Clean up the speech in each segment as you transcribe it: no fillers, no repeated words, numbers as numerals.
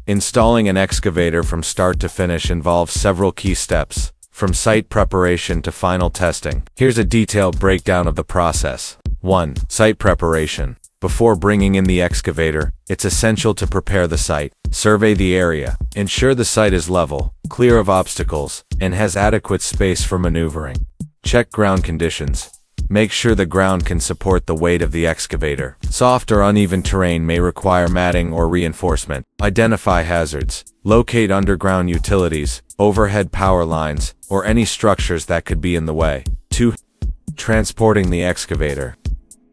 Installing an excavator from start to finish involves several key steps, from site preparation to final testing. Here's a detailed breakdown of the process. 1. Site preparation. Before bringing in the excavator, it's essential to prepare the site. Survey the area. Ensure the site is level, clear of obstacles, and has adequate space for maneuvering. Check ground conditions. Make sure the ground can support the weight of the excavator. Soft or uneven terrain may require matting or reinforcement. Identify hazards. Locate underground utilities, overhead power lines, or any structures that could be in the way. 2. Transporting the excavator.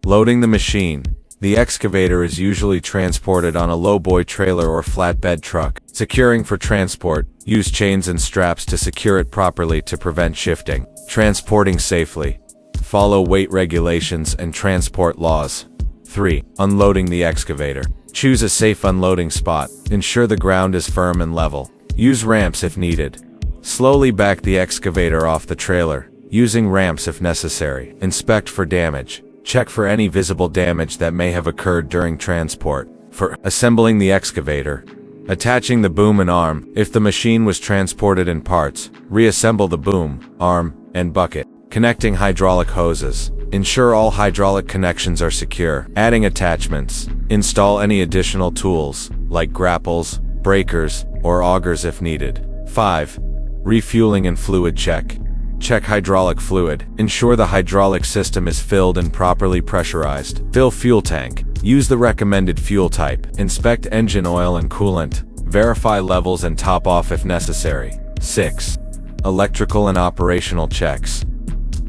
Loading the machine. The excavator is usually transported on a lowboy trailer or flatbed truck. Securing for transport. Use chains and straps to secure it properly to prevent shifting. Transporting safely. Follow weight regulations and transport laws. 3. Unloading the excavator. Choose a safe unloading spot. Ensure the ground is firm and level. Use ramps if needed. Slowly back the excavator off the trailer, using ramps if necessary. Inspect for damage. Check for any visible damage that may have occurred during transport. For assembling the excavator. Attaching the boom and arm. If the machine was transported in parts, reassemble the boom, arm, and bucket. Connecting hydraulic hoses. Ensure all hydraulic connections are secure. Adding attachments. Install any additional tools, like grapples, breakers, or augers if needed. 5. Refueling and fluid check. Check hydraulic fluid. Ensure the hydraulic system is filled and properly pressurized. Fill fuel tank. Use the recommended fuel type. Inspect engine oil and coolant. Verify levels and top off if necessary. 6. Electrical and operational checks.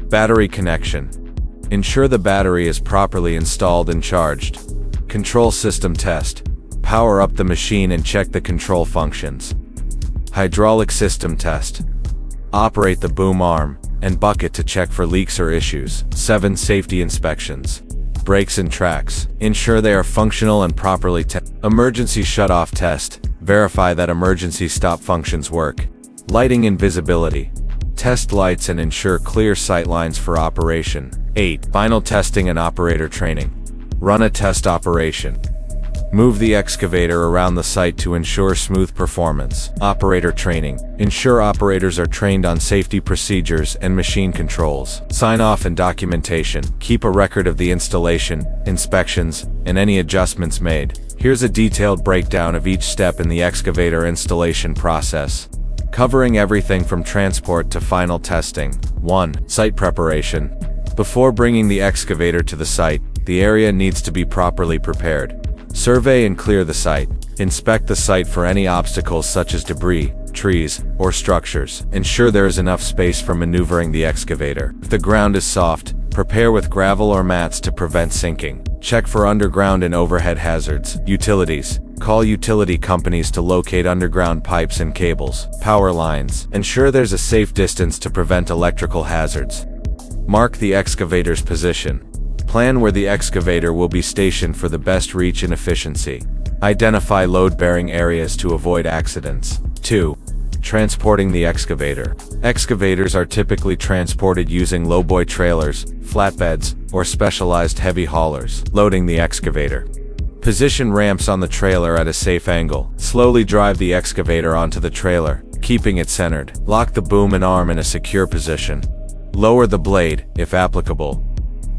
Battery connection. Ensure the battery is properly installed and charged. Control system test. Power up the machine and check the control functions. Hydraulic system test. Operate the boom arm and bucket to check for leaks or issues. 7. Safety inspections. Brakes and tracks. Ensure they are functional and properly tested. Emergency shutoff test. Verify that emergency stop functions work. Lighting and visibility. Test lights and ensure clear sight lines for operation. 8. Final testing and operator training. Run a test operation. Move the excavator around the site to ensure smooth performance. Operator training. Ensure operators are trained on safety procedures and machine controls. Sign off and documentation. Keep a record of the installation, inspections, and any adjustments made. Here's a detailed breakdown of each step in the excavator installation process, covering everything from transport to final testing. 1. Site preparation. Before bringing the excavator to the site, the area needs to be properly prepared. Survey and clear the site. Inspect the site for any obstacles such as debris, trees, or structures. Ensure there is enough space for maneuvering the excavator. If the ground is soft, prepare with gravel or mats to prevent sinking. Check for underground and overhead hazards. Utilities. Call utility companies to locate underground pipes and cables. Power lines. Ensure there's a safe distance to prevent electrical hazards. Mark the excavator's position. Plan where the excavator will be stationed for the best reach and efficiency. Identify load-bearing areas to avoid accidents. 2. Transporting the excavator. Excavators are typically transported using lowboy trailers, flatbeds, or specialized heavy haulers. Loading the excavator. Position ramps on the trailer at a safe angle. Slowly drive the excavator onto the trailer, keeping it centered. Lock the boom and arm in a secure position. Lower the blade, if applicable,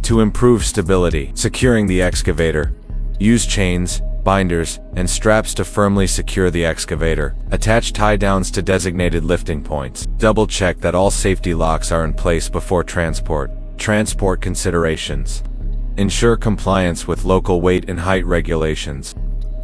to improve stability. Securing the excavator. Use chains, binders, and straps to firmly secure the excavator. Attach tie-downs to designated lifting points. Double-check that all safety locks are in place before transport. Transport considerations. Ensure compliance with local weight and height regulations.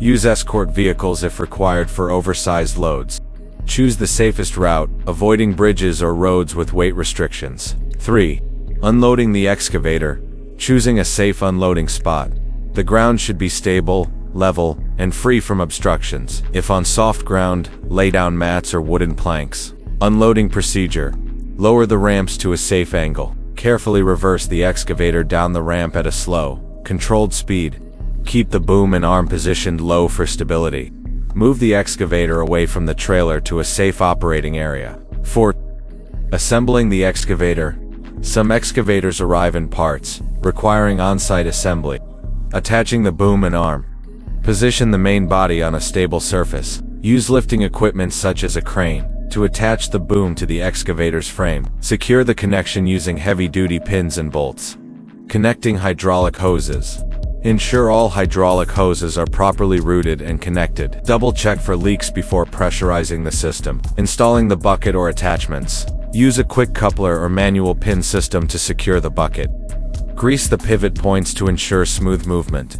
Use escort vehicles if required for oversized loads. Choose the safest route, avoiding bridges or roads with weight restrictions. 3. Unloading the excavator. Choosing a safe unloading spot. The ground should be stable, level, and free from obstructions. If on soft ground, lay down mats or wooden planks. Unloading procedure. Lower the ramps to a safe angle. Carefully reverse the excavator down the ramp at a slow, controlled speed. Keep the boom and arm positioned low for stability. Move the excavator away from the trailer to a safe operating area. 4. Assembling the excavator. Some excavators arrive in parts, requiring on-site assembly. Attaching the boom and arm. Position the main body on a stable surface. Use lifting equipment such as a crane to attach the boom to the excavator's frame. Secure the connection using heavy-duty pins and bolts. Connecting hydraulic hoses. Ensure all hydraulic hoses are properly routed and connected. Double-check for leaks before pressurizing the system. Installing the bucket or attachments. Use a quick coupler or manual pin system to secure the bucket. Grease the pivot points to ensure smooth movement.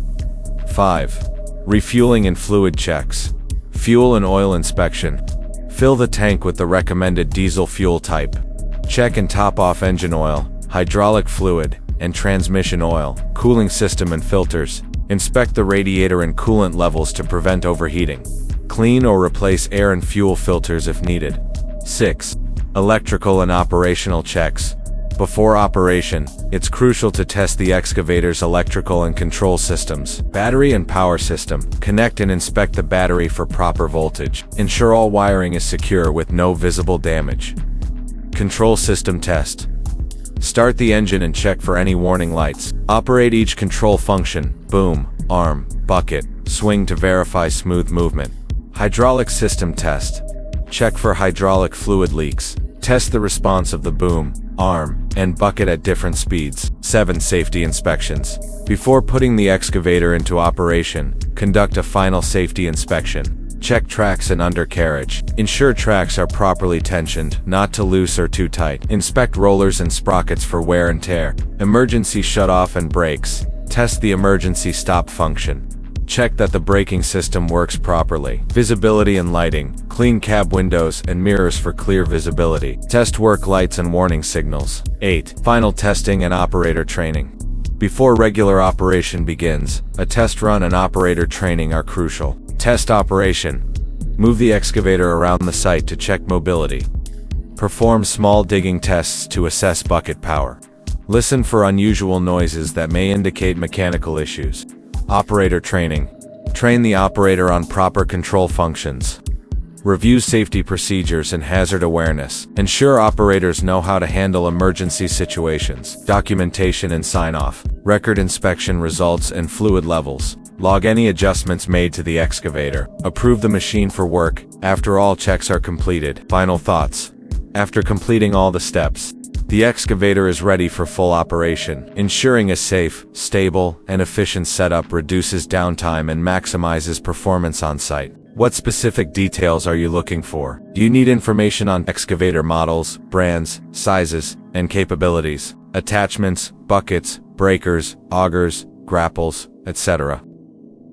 5. Refueling and fluid checks. Fuel and oil inspection. Fill the tank with the recommended diesel fuel type. Check and top off engine oil, hydraulic fluid, and transmission oil, cooling system and filters. Inspect the radiator and coolant levels to prevent overheating. Clean or replace air and fuel filters if needed. 6. Electrical and operational checks. Before operation, it's crucial to test the excavator's electrical and control systems. Battery and power system. Connect and inspect the battery for proper voltage. Ensure all wiring is secure with no visible damage. Control system test. Start the engine and check for any warning lights. Operate each control function, boom, arm, bucket, swing to verify smooth movement. Hydraulic system test. Check for hydraulic fluid leaks. Test the response of the boom, arm, and bucket at different speeds. 7. Safety inspections. Before putting the excavator into operation, conduct a final safety inspection. Check tracks and undercarriage. Ensure tracks are properly tensioned, not too loose or too tight. Inspect rollers and sprockets for wear and tear. Emergency shutoff and brakes. Test the emergency stop function. Check that the braking system works properly. Visibility and lighting. Clean cab windows and mirrors for clear visibility. Test work lights and warning signals. 8. Final testing and operator training. Before regular operation begins, a test run and operator training are crucial. Test operation. Move the excavator around the site to check mobility. Perform small digging tests to assess bucket power. Listen for unusual noises that may indicate mechanical issues. Operator training. Train the operator on proper control functions. Review safety procedures and hazard awareness. Ensure operators know how to handle emergency situations. Documentation and sign-off. Record inspection results and fluid levels. Log any adjustments made to the excavator. Approve the machine for work after all checks are completed. Final thoughts. After completing all the steps, the excavator is ready for full operation. Ensuring a safe, stable, and efficient setup reduces downtime and maximizes performance on site. What specific details are you looking for? Do you need information on excavator models, brands, sizes, and capabilities, attachments, buckets, breakers, augers, grapples, etc.?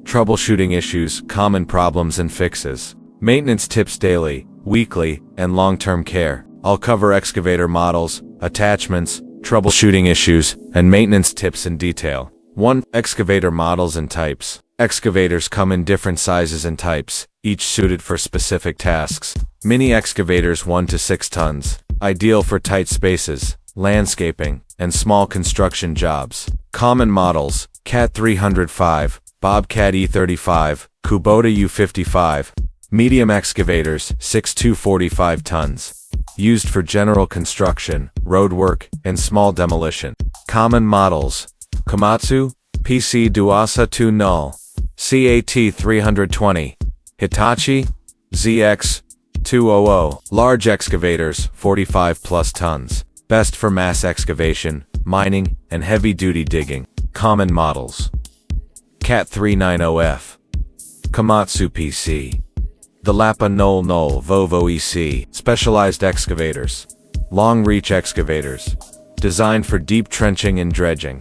Troubleshooting issues, common problems and fixes. Maintenance tips daily, weekly, and long-term care. I'll cover excavator models, attachments, troubleshooting issues, and maintenance tips in detail. 1. Excavator models and types. Excavators come in different sizes and types, each suited for specific tasks. Mini excavators 1 to 6 tons, ideal for tight spaces, landscaping, and small construction jobs. Common models: Cat 305, Bobcat E35, Kubota U55. Medium excavators 6 to 45 tons. Used for general construction, roadwork, and small demolition. Common models: Komatsu, PC Duasa 2 Null, CAT 320, Hitachi, ZX 200. Large excavators 45 plus tons. Best for mass excavation, mining, and heavy-duty digging. Common models: Cat 390F, Komatsu PC, the Lapa Knoll Vovo EC. Specialized excavators. Long reach excavators, designed for deep trenching and dredging.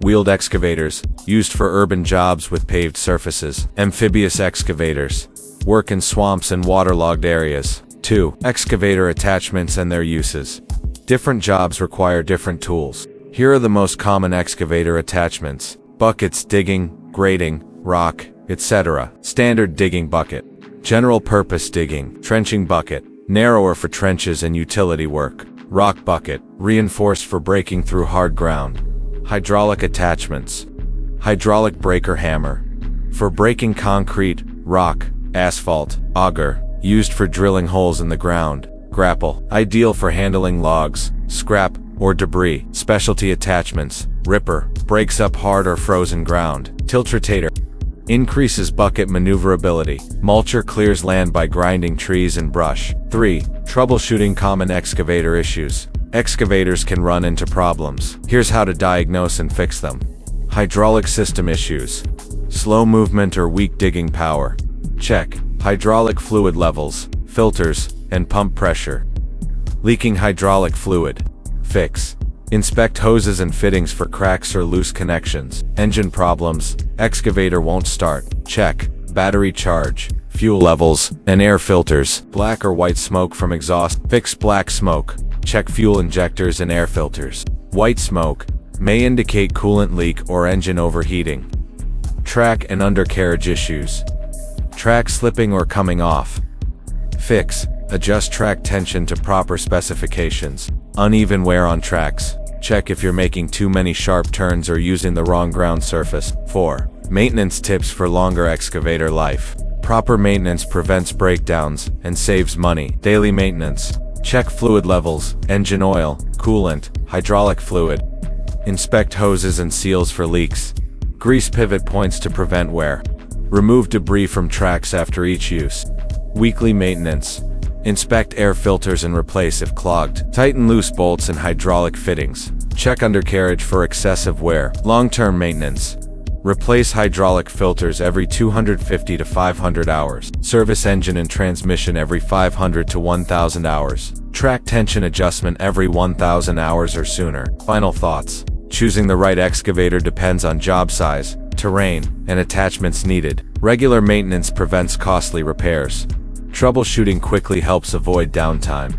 Wheeled excavators, used for urban jobs with paved surfaces. Amphibious excavators, work in swamps and waterlogged areas. 2. Excavator attachments and their uses. Different jobs require different tools. Here are the most common excavator attachments: buckets, digging, grading, rock, etc. Standard digging bucket. General purpose digging, trenching bucket, narrower for trenches and utility work. Rock bucket, reinforced for breaking through hard ground. Hydraulic attachments. Hydraulic breaker hammer, for breaking concrete, rock, asphalt. Auger, used for drilling holes in the ground. Grapple, ideal for handling logs, scrap, or debris. Specialty attachments. Ripper, breaks up hard or frozen ground. Tiltrotator, Increases bucket maneuverability. Mulcher clears land by grinding trees and brush. 3. Troubleshooting common excavator issues. Excavators can run into problems. Here's how to diagnose and fix them. Hydraulic system issues. Slow movement or weak digging power. Check. Hydraulic fluid levels, filters, and pump pressure. Leaking hydraulic fluid. Fix. Inspect hoses and fittings for cracks or loose connections. Engine problems. Excavator won't start. Check. Battery charge, fuel levels, and air filters. Black or white smoke from exhaust. Fix black smoke. Check fuel injectors and air filters. White smoke may indicate coolant leak or engine overheating. Track and undercarriage issues. Track slipping or coming off. Fix. Adjust track tension to proper specifications. Uneven wear on tracks. Check if you're making too many sharp turns or using the wrong ground surface. 4. Maintenance tips for longer excavator life. Proper maintenance prevents breakdowns and saves money. Daily maintenance. Check fluid levels, engine oil, coolant, hydraulic fluid. Inspect hoses and seals for leaks. Grease pivot points to prevent wear. Remove debris from tracks after each use. Weekly maintenance. Inspect air filters and replace if clogged. Tighten loose bolts and hydraulic fittings. Check undercarriage for excessive wear. Long-term maintenance. Replace hydraulic filters every 250 to 500 hours. Service engine and transmission every 500 to 1000 hours. Track tension adjustment every 1000 hours or sooner. Final thoughts. Choosing the right excavator depends on job size, terrain, and attachments needed. Regular maintenance prevents costly repairs. Troubleshooting quickly helps avoid downtime.